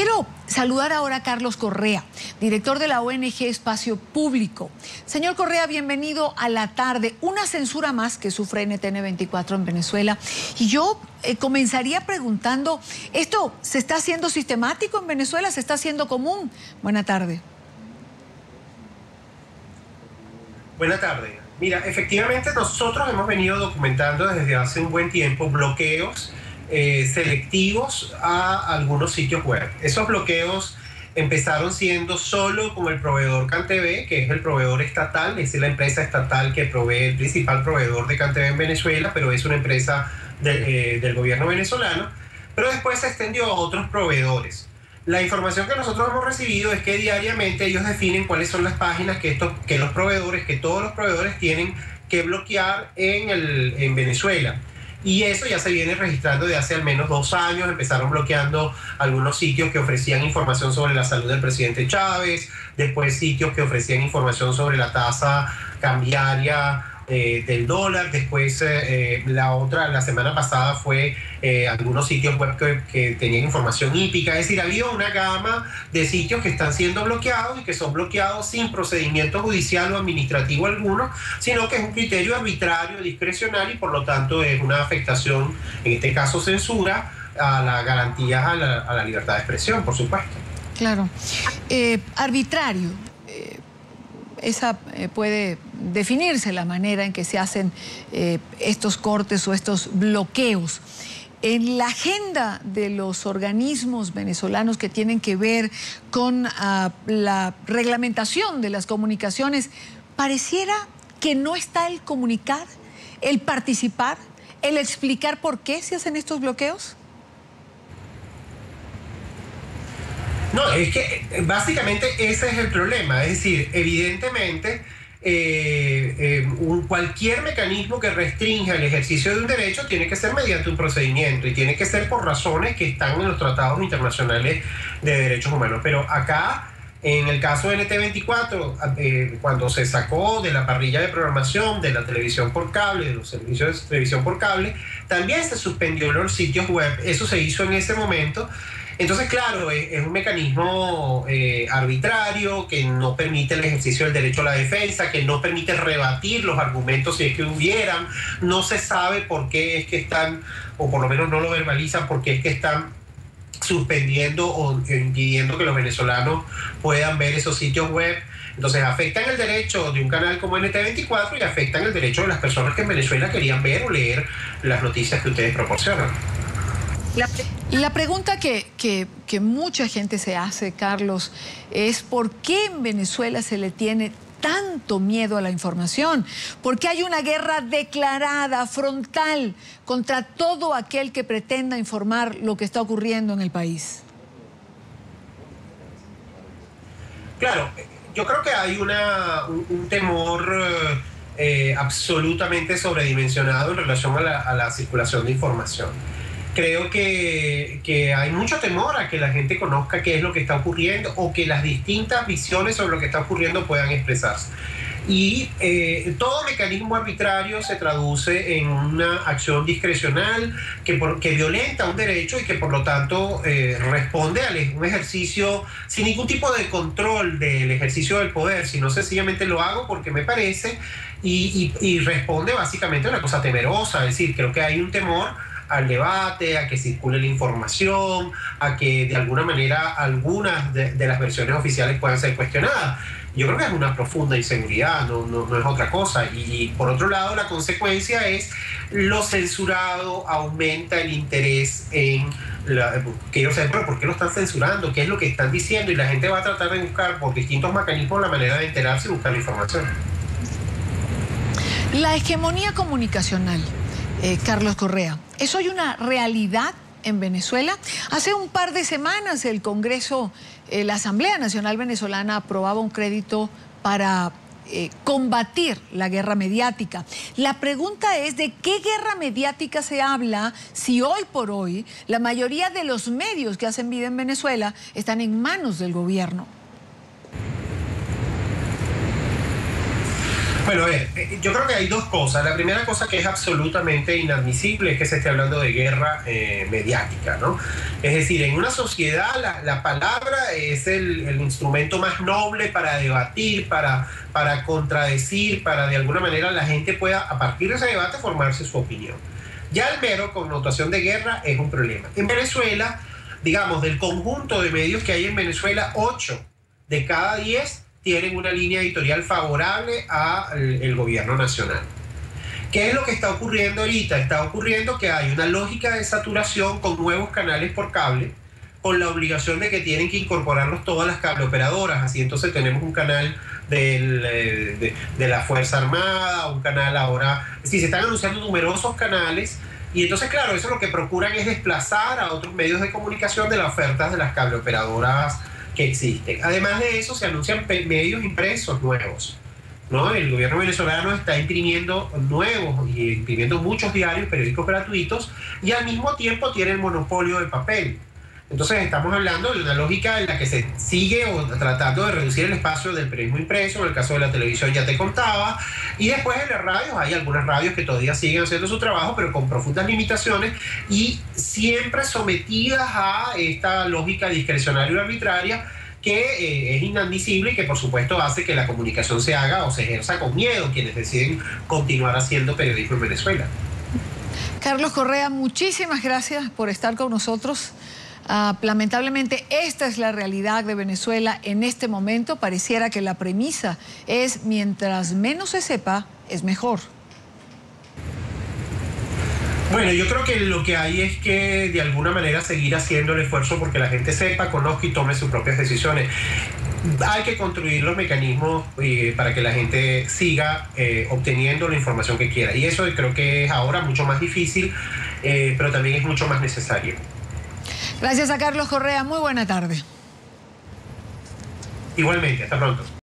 Quiero saludar ahora a Carlos Correa, director de la ONG Espacio Público. Señor Correa, bienvenido a la tarde. Una censura más que sufre NTN 24 en Venezuela. Y yo comenzaría preguntando, ¿esto se está haciendo sistemático en Venezuela? ¿Se está haciendo común? Buena tarde. Buena tarde. Mira, efectivamente nosotros hemos venido documentando desde hace un buen tiempo bloqueos selectivos a algunos sitios web. Esos bloqueos empezaron siendo solo con el proveedor CanTV, que es el proveedor estatal, es la empresa estatal que provee, el principal proveedor de CanTV en Venezuela, pero es una empresa del gobierno venezolano, pero después se extendió a otros proveedores. La información que nosotros hemos recibido es que diariamente ellos definen cuáles son las páginas que todos los proveedores tienen que bloquear en Venezuela. Y eso ya se viene registrando de hace al menos 2 años. Empezaron bloqueando algunos sitios que ofrecían información sobre la salud del presidente Chávez, después sitios que ofrecían información sobre la tasa cambiaria del dólar, después la semana pasada fue algunos sitios web que tenían información hípica. Es decir, había una gama de sitios que están siendo bloqueados y que son bloqueados sin procedimiento judicial o administrativo alguno, sino que es un criterio arbitrario, discrecional, y por lo tanto es una afectación, en este caso censura, a las garantías a la libertad de expresión, por supuesto. Claro. Arbitrario. Esa puede definirse la manera en que se hacen estos cortes o estos bloqueos. En la agenda de los organismos venezolanos que tienen que ver con la reglamentación de las comunicaciones, pareciera que no está el comunicar, el participar, el explicar por qué se hacen estos bloqueos. No, es que básicamente ese es el problema. Es decir, evidentemente cualquier mecanismo que restrinja el ejercicio de un derecho tiene que ser mediante un procedimiento y tiene que ser por razones que están en los tratados internacionales de derechos humanos. Pero acá, en el caso de NT24, cuando se sacó de la parrilla de programación de la televisión por cable, de los servicios de televisión por cable, también se suspendió los sitios web. Eso se hizo en ese momento. Entonces, claro, es un mecanismo arbitrario que no permite el ejercicio del derecho a la defensa, que no permite rebatir los argumentos si es que hubieran. No se sabe por qué es que están, o por lo menos no lo verbalizan, por qué es que están suspendiendo o impidiendo que los venezolanos puedan ver esos sitios web. Entonces afectan el derecho de un canal como NT24 y afectan el derecho de las personas que en Venezuela querían ver o leer las noticias que ustedes proporcionan. La pregunta que mucha gente se hace, Carlos, es ¿por qué en Venezuela se le tiene tanto miedo a la información? ¿Por qué hay una guerra declarada, frontal, contra todo aquel que pretenda informar lo que está ocurriendo en el país? Claro, yo creo que hay un temor absolutamente sobredimensionado en relación a la circulación de información. Creo que hay mucho temor a que la gente conozca qué es lo que está ocurriendo o que las distintas visiones sobre lo que está ocurriendo puedan expresarse. Y todo mecanismo arbitrario se traduce en una acción discrecional que violenta un derecho y que por lo tanto responde a un ejercicio sin ningún tipo de control del ejercicio del poder, sino sencillamente lo hago porque me parece y responde básicamente a una cosa temerosa. Es decir, creo que hay un temor al debate, a que circule la información, a que de alguna manera algunas de las versiones oficiales puedan ser cuestionadas. Yo creo que es una profunda inseguridad, no es otra cosa. Y por otro lado, la consecuencia es lo censurado aumenta el interés en quiero saber, pero ¿por qué lo están censurando? ¿Qué es lo que están diciendo? Y la gente va a tratar de buscar por distintos mecanismos la manera de enterarse y buscar la información. La hegemonía comunicacional, Carlos Correa, ¿es hoy una realidad en Venezuela? Hace un par de semanas el Congreso, la Asamblea Nacional Venezolana aprobaba un crédito para combatir la guerra mediática. La pregunta es, ¿de qué guerra mediática se habla si hoy por hoy la mayoría de los medios que hacen vida en Venezuela están en manos del gobierno? Bueno, a ver, yo creo que hay dos cosas. La primera cosa que es absolutamente inadmisible es que se esté hablando de guerra mediática, ¿no? Es decir, en una sociedad la palabra es el instrumento más noble para debatir, para contradecir, para de alguna manera la gente pueda, a partir de ese debate, formarse su opinión. Ya el mero connotación de guerra es un problema. En Venezuela, digamos, del conjunto de medios que hay en Venezuela, 8 de cada 10 tienen una línea editorial favorable al gobierno nacional. ¿Qué es lo que está ocurriendo ahorita? Está ocurriendo que hay una lógica de saturación con nuevos canales por cable, con la obligación de que tienen que incorporarlos todas las cableoperadoras. Así entonces tenemos un canal de la Fuerza Armada, un canal ahora... Sí, se están anunciando numerosos canales y entonces, claro, eso lo que procuran es desplazar a otros medios de comunicación de las ofertas de las cableoperadoras que existen. Además de eso, se anuncian medios impresos nuevos, ¿no? El gobierno venezolano está imprimiendo nuevos y imprimiendo muchos diarios, periódicos gratuitos, y al mismo tiempo tiene el monopolio del papel. Entonces estamos hablando de una lógica en la que se sigue tratando de reducir el espacio del periodismo impreso. En el caso de la televisión ya te contaba, y después en las radios hay algunas radios que todavía siguen haciendo su trabajo, pero con profundas limitaciones y siempre sometidas a esta lógica discrecional y arbitraria que es inadmisible y que por supuesto hace que la comunicación se haga o se ejerza con miedo quienes deciden continuar haciendo periodismo en Venezuela. Carlos Correa, muchísimas gracias por estar con nosotros. Lamentablemente esta es la realidad de Venezuela en este momento. Pareciera que la premisa es mientras menos se sepa, es mejor. Bueno, yo creo que lo que hay es que de alguna manera seguir haciendo el esfuerzo porque la gente sepa, conozca y tome sus propias decisiones. Hay que construir los mecanismos para que la gente siga obteniendo la información que quiera. Y eso creo que es ahora mucho más difícil, pero también es mucho más necesario. Gracias a Carlos Correa. Muy buena tarde. Igualmente, hasta pronto.